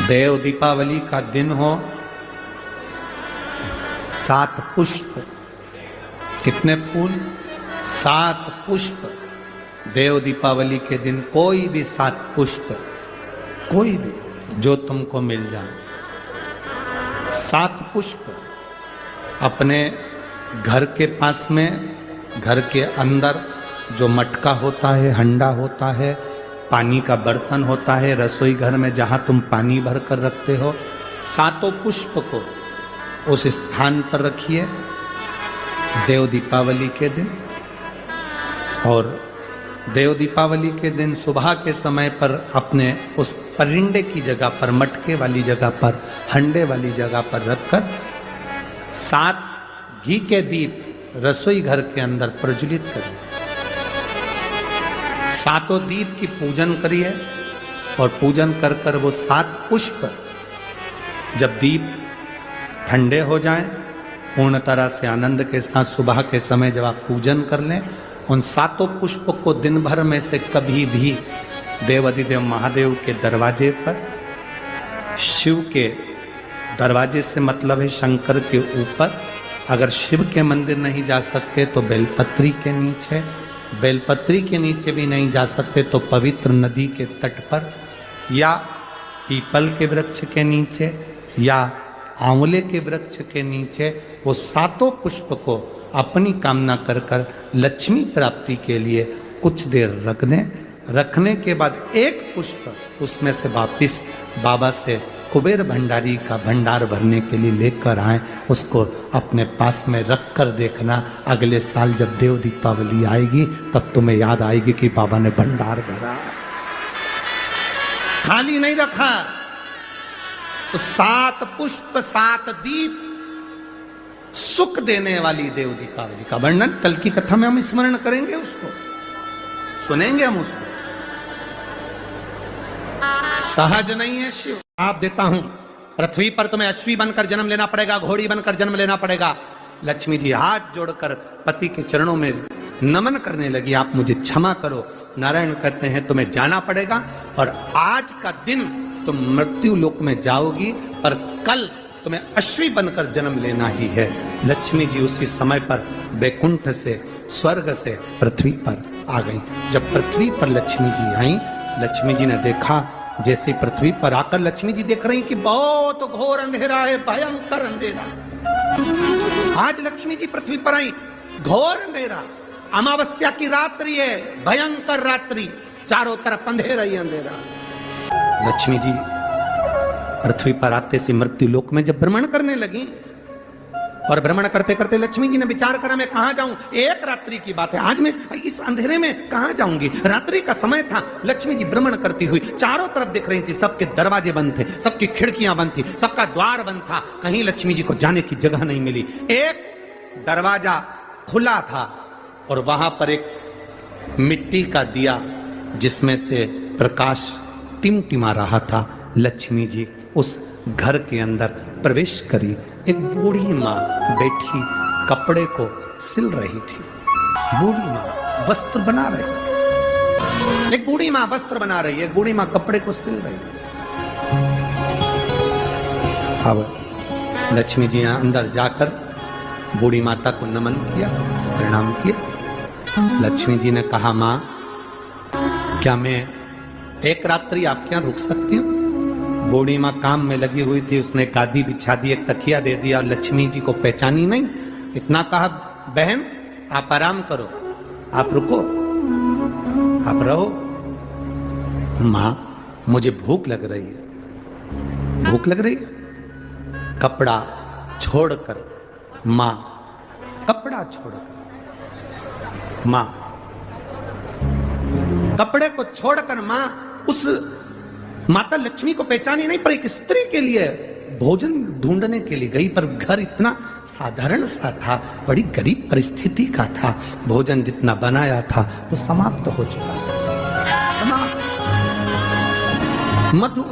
देव दीपावली का दिन हो, 7 पुष्प, कितने फूल? 7 पुष्प। देव दीपावली के दिन कोई भी 7 पुष्प, कोई भी जो तुमको मिल जाए, 7 पुष्प अपने घर के पास में, घर के अंदर जो मटका होता है, हंडा होता है, पानी का बर्तन होता है, रसोई घर में जहां तुम पानी भर कर रखते हो, 7 पुष्प को उस स्थान पर रखिए देव दीपावली के दिन। और देव दीपावली के दिन सुबह के समय पर अपने उस परिंडे की जगह पर, मटके वाली जगह पर, हंडे वाली जगह पर रखकर 7 घी के दीप रसोई घर के अंदर प्रज्वलित करिए। 7 दीप की पूजन करिए और पूजन कर कर वो 7 पुष्प जब दीप ठंडे हो जाएं, पूर्ण तरह से आनंद के साथ सुबह के समय जब आप पूजन कर लें, उन 7 पुष्प को दिन भर में से कभी भी देवाधिदेव महादेव के दरवाजे पर, शिव के दरवाजे से मतलब है शंकर के ऊपर, अगर शिव के मंदिर नहीं जा सकते तो बेलपत्री के नीचे, बेलपत्री के नीचे भी नहीं जा सकते तो पवित्र नदी के तट पर, या पीपल के वृक्ष के नीचे, या आंवले के वृक्ष के नीचे वो 7 पुष्प को अपनी कामना कर कर लक्ष्मी प्राप्ति के लिए कुछ देर रख दें। रखने के बाद 1 पुष्प उसमें से वापिस बाबा से कुबेर भंडारी का भंडार भरने के लिए लेकर आए, उसको अपने पास में रख कर देखना। अगले साल जब देव दीपावली आएगी तब तुम्हें याद आएगी कि बाबा ने भंडार भरा, खाली नहीं रखा। तो 7 पुष्प 7 दीप, सुख देने वाली देव दीपावली का वर्णन कल की कथा में हम स्मरण करेंगे, उसको सुनेंगे हम उसको। सहज नहीं है शिव। आप देता हूं, पृथ्वी पर तुम्हें अश्वी बनकर जन्म लेना पड़ेगा, घोड़ी बनकर जन्म लेना पड़ेगा। लक्ष्मी जी हाथ जोड़कर पति के चरणों में नमन करने लगी, आप मुझे क्षमा करो। नारायण कहते हैं तुम्हें जाना पड़ेगा और आज का दिन तुम मृत्यु लोक में जाओगी, पर कल तुम्हें अश्वी बनकर जन्म लेना ही है। लक्ष्मी जी उसी समय पर बैकुंठ से, स्वर्ग से पृथ्वी पर आ गई। जब पृथ्वी पर लक्ष्मी जी आई, लक्ष्मी जी ने देखा, जैसे पृथ्वी पर आकर लक्ष्मी जी देख रही कि बहुत घोर अंधेरा है, भयंकर अंधेरा। आज लक्ष्मी जी पृथ्वी पर आई, घोर अंधेरा, अमावस्या की रात्रि है, भयंकर रात्रि, चारों तरफ अंधेरा ही अंधेरा। लक्ष्मी जी पृथ्वी पर आते से मृत्यु लोक में जब भ्रमण करने लगी, और भ्रमण करते करते लक्ष्मी जी ने विचार करा मैं कहां जाऊं, 1 रात्रि की बात है, आज मैं इस अंधेरे में कहां जाऊंगी। रात्रि का समय था, लक्ष्मी जी भ्रमण करती हुई चारों तरफ देख रही थी, सबके दरवाजे बंद थे, सबकी खिड़कियां बंद थी, सबका द्वार बंद था, कहीं लक्ष्मी जी को जाने की जगह नहीं मिली। एक दरवाजा खुला था और वहां पर एक मिट्टी का दिया जिसमें से प्रकाश टिमटिमा रहा था। लक्ष्मी जी उस घर के अंदर प्रवेश करी। एक बूढ़ी माँ बैठी कपड़े को सिल रही थी। बूढ़ी माँ वस्त्र बना रही, एक बूढ़ी माँ वस्त्र बना रही है, बूढ़ी माँ कपड़े को सिल रही है। अब लक्ष्मी जी अंदर जाकर बूढ़ी माता को नमन किया, प्रणाम किया। लक्ष्मी जी ने कहा माँ, क्या मैं 1 रात्रि आपके यहाँ रुक सकती हूँ? बूढ़ी माँ काम में लगी हुई थी, उसने गादी बिछा दी, एक तकिया दे दिया और लक्ष्मी जी को पहचानी नहीं। इतना कहा बहन आप आराम करो, आप रुको, आप रहो। माँ मुझे भूख लग रही है, भूख लग रही है। कपड़ा छोड़कर माँ, कपड़ा छोड़कर माँ, कपड़े को छोड़कर माँ उस माता लक्ष्मी को पहचानी नहीं, पर एक स्त्री के लिए भोजन ढूंढने के लिए गई। पर घर इतना साधारण सा था, बड़ी गरीब परिस्थिति का था, भोजन जितना बनाया था वो समाप्त हो चुका था। मधु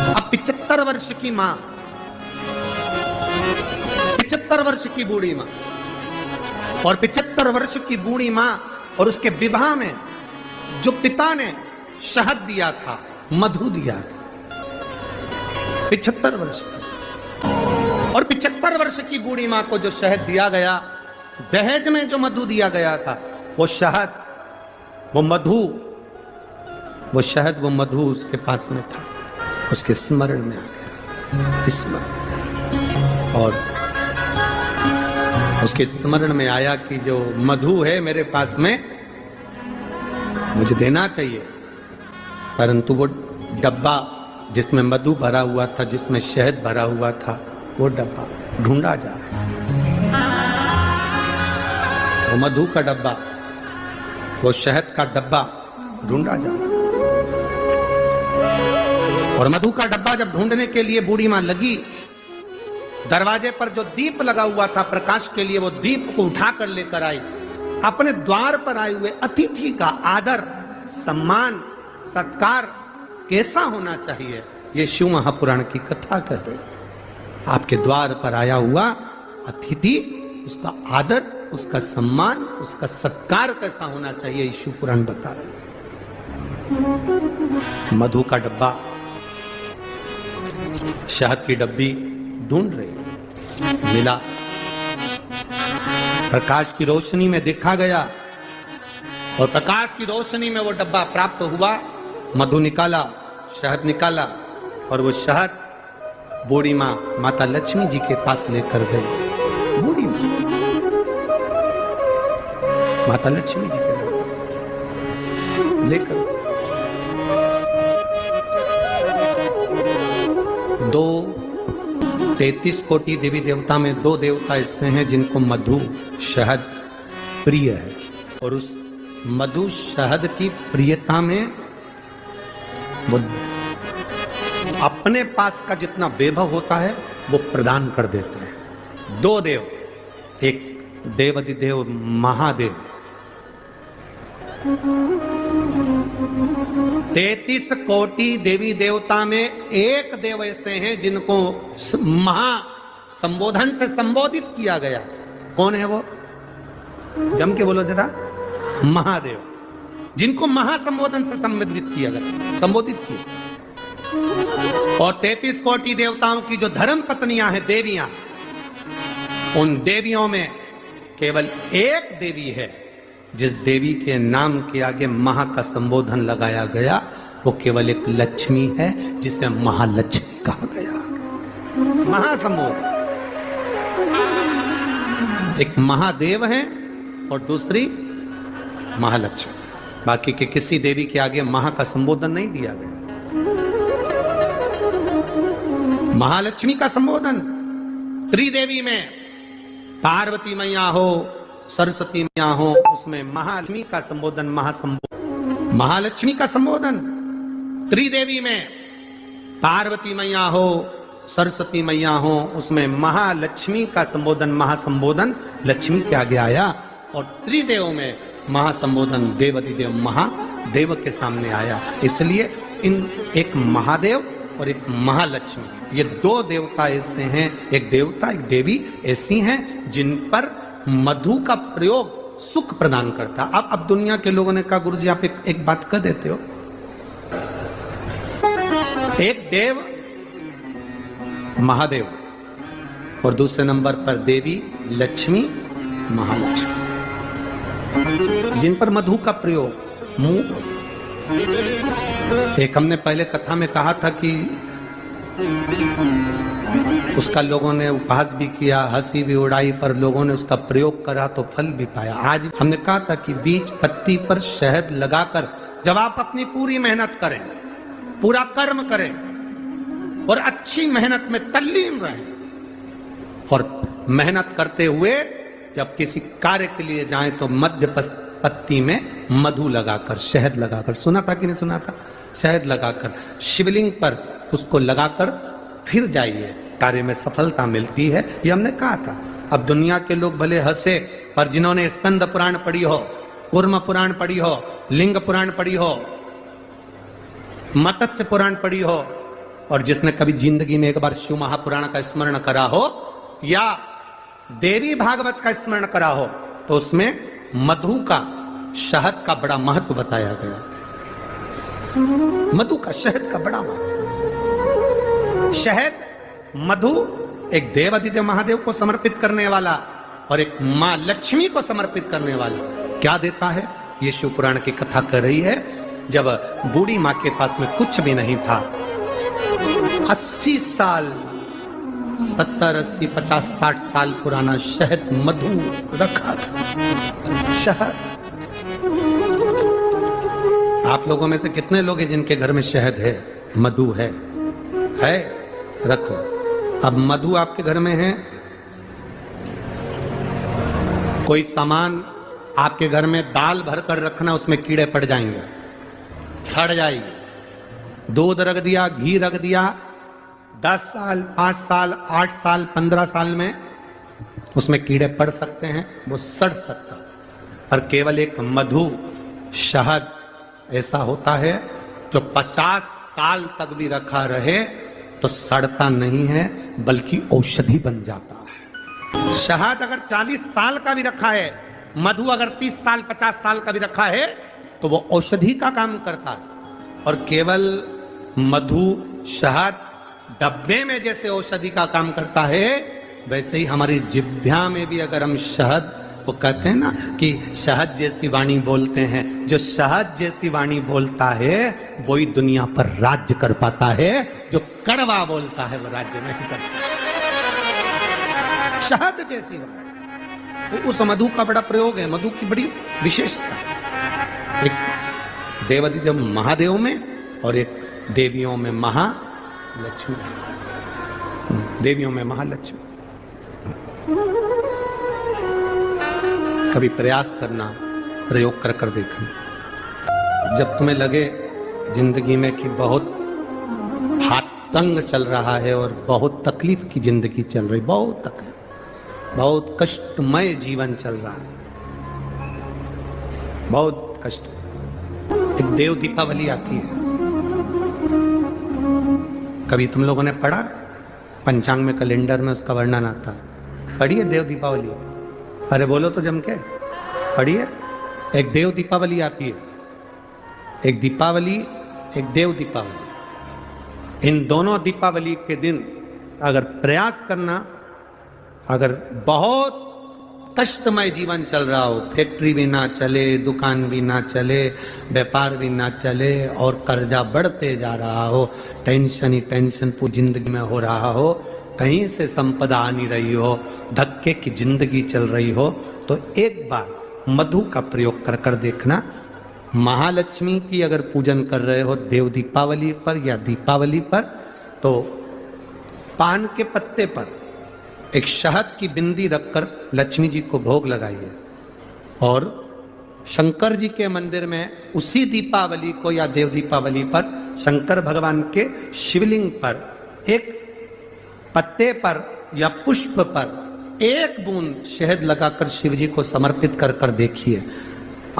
अब 75 वर्ष की माँ, 75 वर्ष की बूढ़ी माँ, और 75 वर्ष की बूढ़ी माँ और उसके विवाह में जो पिता ने शहद दिया था, मधु दिया था, 75 वर्ष की। और 75 वर्ष की बूढ़ी मां को जो शहद दिया गया, दहेज में जो मधु दिया गया था, वो शहद, वो मधु, वो शहद, वो मधु उसके पास में था, उसके स्मरण में आ गया, स्मरण। और उसके स्मरण में आया कि जो मधु है मेरे पास में, मुझे देना चाहिए, परंतु वो डब्बा जिसमें मधु भरा हुआ था, जिसमें शहद भरा हुआ था, वो डब्बा ढूंढा जा रहा है। वो मधु का डब्बा, वो शहद का डब्बा ढूंढा जा रहा है। और मधु का डब्बा जब ढूंढने के लिए बूढ़ी मां लगी, दरवाजे पर जो दीप लगा हुआ था प्रकाश के लिए, वो दीप को उठाकर लेकर आई। अपने द्वार पर आए हुए अतिथि का आदर, सम्मान, सत्कार कैसा होना चाहिए, ये शिव महापुराण की कथा कह रहे। आपके द्वार पर आया हुआ अतिथि, उसका आदर, उसका सम्मान, उसका सत्कार कैसा होना चाहिए, शिव पुराण बता रहे। मधु का डब्बा, शहद की डब्बी ढूंढ रही, मिला। प्रकाश की रोशनी में देखा गया, और प्रकाश की रोशनी में वो डब्बा प्राप्त हुआ। मधु निकाला, शहद निकाला, और वो शहद बूढ़ी मां माता लक्ष्मी जी के पास लेकर गई। बूढ़ी मां माता लक्ष्मी जी के पास लेकर, 33 कोटि देवी देवता में 2 देवता ऐसे हैं जिनको मधु शहद प्रिय है, और उस मधु शहद की प्रियता में वो अपने पास का जितना वैभव होता है वो प्रदान कर देते हैं। 2 देव, एक देवाधिदेव महादेव, 33 कोटि देवी देवता में एक देव ऐसे हैं जिनको महा संबोधन से संबोधित किया गया। कौन है वो? जम के बोलो जरा। महादेव, जिनको महासंबोधन से संबोधित किया गया, संबोधित किया। और 33 कोटि देवताओं की जो धर्म पत्नियां हैं, देवियां, उन देवियों में केवल एक देवी है जिस देवी के नाम के आगे महा का संबोधन लगाया गया, वो केवल एक लक्ष्मी है जिसे महालक्ष्मी कहा गया। महासंबोधन, एक महादेव है और दूसरी महालक्ष्मी। बाकी के किसी देवी के आगे महा का संबोधन नहीं दिया गया। महालक्ष्मी का संबोधन त्रिदेवी में, पार्वती मैया हो, सरस्वती मैया हो, उसमें महालक्ष्मी का संबोधन, महासंबोधन। महालक्ष्मी का संबोधन त्रिदेवी में, पार्वती मैया हो, सरस्वती मैया हो, उसमें महालक्ष्मी का संबोधन, महासंबोधन लक्ष्मी के आगे आया। और त्रिदेव में महासंबोधन देवाधिदेव महादेव के सामने आया। इसलिए इन एक महादेव और एक महालक्ष्मी, ये 2 देवता ऐसे हैं, एक देवता एक देवी ऐसी हैं जिन पर मधु का प्रयोग सुख प्रदान करता। अब दुनिया के लोगों ने कहा, गुरुजी आप एक बात कह देते हो, एक देव महादेव और दूसरे नंबर पर देवी लक्ष्मी महालक्ष्मी, जिन पर मधु का प्रयोग मुंह। एक हमने पहले कथा में कहा था कि उसका लोगों ने उपहास भी किया, हंसी भी उड़ाई, पर लोगों ने उसका प्रयोग करा तो फल भी पाया। आज हमने कहा था कि बीज पत्ती पर शहद लगाकर जब आप अपनी पूरी मेहनत करें, पूरा कर्म करें और अच्छी मेहनत में तल्लीन रहें, और मेहनत करते हुए जब किसी कार्य के लिए जाएं तो मध्य पत्ती में मधु लगाकर, शहद लगाकर, सुना था कि नहीं सुना था? शहद लगाकर शिवलिंग पर उसको लगाकर फिर जाइए, कार्य में सफलता मिलती है, ये हमने कहा था। अब दुनिया के लोग भले हंसे, पर जिन्होंने स्कंद पुराण पढ़ी हो, कूर्म पुराण पढ़ी हो, लिंग पुराण पढ़ी हो, मत्स्य पुराण पढ़ी हो, और जिसने कभी जिंदगी में एक बार शिव महापुराण का स्मरण करा हो या देवी भागवत का स्मरण करा हो, तो उसमें मधु का, शहद का बड़ा महत्व बताया गया। मधु का, शहद का बड़ा महत्व। शहद, मधु एक देव आदित्य महादेव को समर्पित करने वाला और एक मां लक्ष्मी को समर्पित करने वाला क्या देता है? ये शिव पुराण की कथा कर रही है। जब बूढ़ी मां के पास में कुछ भी नहीं था, 80 साल 70 80 50 60 साल पुराना शहद मधु रखा था। शहद, आप लोगों में से कितने लोग हैं जिनके घर में शहद है, मधु है? रखो। अब मधु आपके घर में है, कोई सामान आपके घर में दाल भर कर रखना, उसमें कीड़े पड़ जाएंगे, सड़ जाएगी। दूध रख दिया, घी रख दिया, 10 साल 5 साल 8 साल 15 साल में उसमें कीड़े पड़ सकते हैं, वो सड़ सकता है। पर केवल एक मधु, शहद ऐसा होता है जो 50 साल तक भी रखा रहे तो सड़ता नहीं है, बल्कि औषधि बन जाता है। शहद अगर 40 साल का भी रखा है, मधु अगर 30 साल 50 साल का भी रखा है तो वो औषधि का काम करता है। और केवल मधु, शहद डब्बे में जैसे औषधि का काम करता है, वैसे ही हमारी जिह्वा में भी अगर हम शहद, वो कहते हैं ना कि शहद जैसी वाणी बोलते हैं, जो शहद जैसी वाणी बोलता है वही दुनिया पर राज्य कर पाता है, जो कड़वा बोलता है वो राज्य नहीं कर पाता। शहद जैसी वाणी, तो उस मधु का बड़ा प्रयोग है, मधु की बड़ी विशेषता। एक देवादिदेव महादेव में और एक देवियों में महालक्ष्मी, देवियों में महालक्ष्मी। कभी प्रयास करना, प्रयोग कर कर देखना। जब तुम्हें लगे जिंदगी में कि बहुत हाथ तंग चल रहा है और बहुत तकलीफ की जिंदगी चल रही, बहुत तकलीफ, बहुत कष्टमय जीवन चल रहा है, बहुत कष्ट। एक देव दीपावली आती है, कभी तुम लोगों ने पढ़ा? पंचांग में, कैलेंडर में उसका वर्णन आता है। पढ़िए देव दीपावली, अरे बोलो तो जम के पढ़िए। एक देव दीपावली आती है, एक दीपावली, एक देव दीपावली। इन दोनों दीपावली के दिन अगर प्रयास करना, अगर बहुत कष्टमय जीवन चल रहा हो, फैक्ट्री भी ना चले, दुकान भी ना चले, व्यापार भी ना चले और कर्जा बढ़ते जा रहा हो, टेंशन ही टेंशन पूरी जिंदगी में हो रहा हो, कहीं से संपदा आ नहीं रही हो, धक्के की जिंदगी चल रही हो, तो एक बार मधु का प्रयोग कर कर देखना। महालक्ष्मी की अगर पूजन कर रहे हो देव दीपावली पर या दीपावली पर, तो पान के पत्ते पर एक शहद की बिंदी रखकर लक्ष्मी जी को भोग लगाइए और शंकर जी के मंदिर में उसी दीपावली को या देव दीपावली पर शंकर भगवान के शिवलिंग पर एक पत्ते पर या पुष्प पर एक बूंद शहद लगाकर शिव जी को समर्पित कर कर देखिए।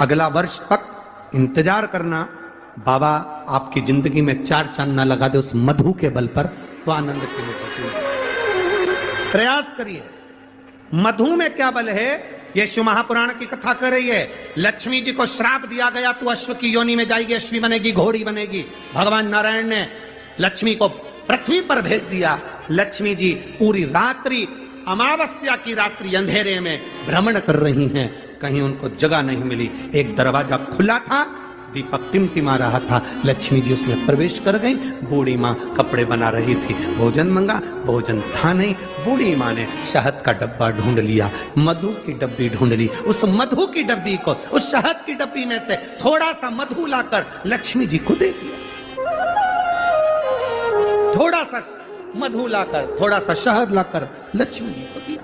अगला वर्ष तक इंतजार करना, बाबा आपकी जिंदगी में 4 चांद ना लगा दे उस मधु के बल पर, तो आनंद के लिए प्रयास करिए। मधु में क्या बल है? ये शिव महापुराण की कथा कर रही है। लक्ष्मी जी को श्राप दिया गया, तू अश्व की योनि में जाएगी, अश्वी बनेगी, घोड़ी बनेगी। भगवान नारायण ने लक्ष्मी को पृथ्वी पर भेज दिया। लक्ष्मी जी पूरी रात्रि, अमावस्या की रात्रि अंधेरे में भ्रमण कर रही हैं, कहीं उनको जगह नहीं मिली। एक दरवाजा खुला था, दीपक टिमटिमा रहा था, लक्ष्मी जी उसमें प्रवेश कर गई। बूढ़ी माँ कपड़े बना रही थी, भोजन मंगा, भोजन था नहीं। बूढ़ी माँ ने शहद का डब्बा ढूंढ लिया, मधु की डब्बी ढूंढ ली। उस मधु की डब्बी को, उस शहद की डब्बी में से थोड़ा सा मधु लाकर लक्ष्मी जी को दे दिया। थोड़ा सा मधु लाकर, थोड़ा सा शहद लाकर लक्ष्मी जी को दिया।